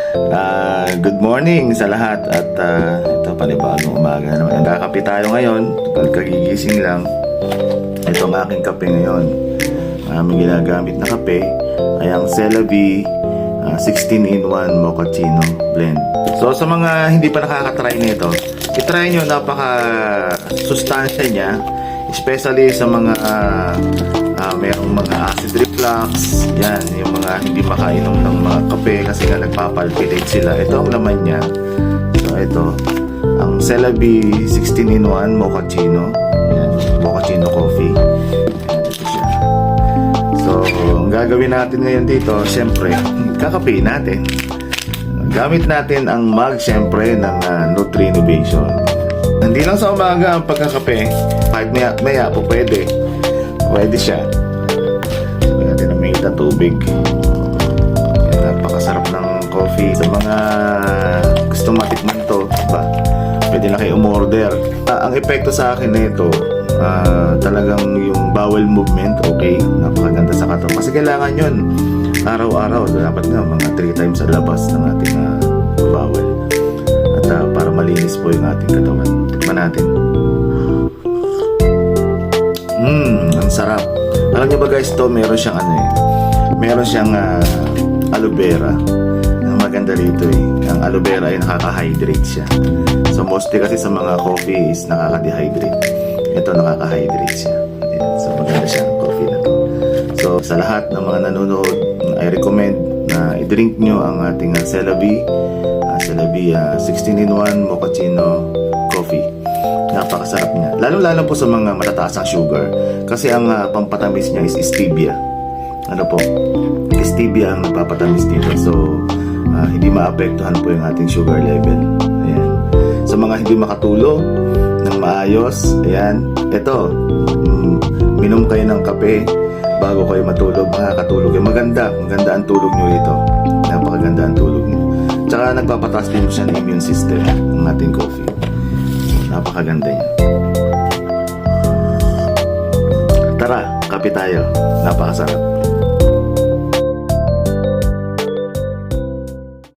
Good morning sa lahat at ito panibagong umaga naman. Nagkakape tayo ngayon, kagigising lang. Ito ang aking kape ngayon. Aming ginagamit na kape ay ang CeraVe 16-in-1 Mochaccino blend. So sa mga hindi pa nakakatry nito, itry nyo, napaka-sustansya niya, especially sa mga mayroong mga acid reflux, yan, yung mga hindi makainom ng mga kape kasi nga nagpapalpitate sila. Ito ang laman niya. So ito, ang CeraVe 16-in-1 Mochaccino. Yan, Mochaccino coffee. Yan, ito siya. So, ang gagawin natin ngayon dito, syempre, kakapein natin. Gamit natin ang mug, syempre, ng Nutri-Innovation. Hindi lang sa umaga ang pagkakape, kahit maya po pwede siya. Sabi natin na may tubig. Yan, napakasarap ng coffee. Sa mga gusto matikman to, pwede na kayo umorder. Ang epekto sa akin na ito, talagang yung bowel movement, okay, napakaganda sa katawan. Kasi kailangan yun araw-araw. Dapat nga mga 3 times sa labas ng ating bowel. At para malinis po yung ating katawan. Tikman natin. Ang sarap. Alam niyo ba guys, to meron siyang meron siyang aloe vera. Ang maganda rito ang aloe vera ay nakaka-hydrate siya. So mostly kasi sa mga coffee is nakaka-dehydrate. Ito nakaka-hydrate siya. Ayan. So maganda siya ang coffee na to. So sa lahat ng mga nanonood, I recommend na i-drink nyo ang ating CeraVe 16-in-1 Mochaccino coffee. Napakasarap niya. Lalo-lalo po sa mga matataas ang sugar. Kasi ang pampatamis niya is stevia. Ano po? Stevia ang nagpapatamis dito. So, hindi maapektuhan po yung ating sugar level. Ayan. Sa mga hindi makatulog ng maayos, ayan. Ito, minom kayo ng kape bago kayo matulog. Makakatulog. Maganda ang tulog nyo ito. Napakaganda ang tulog nyo. Tsaka nagpapataas din siya ng immune system ng ating coffee. Napakaganda niya. Tara, kape tayo. Napakasarap.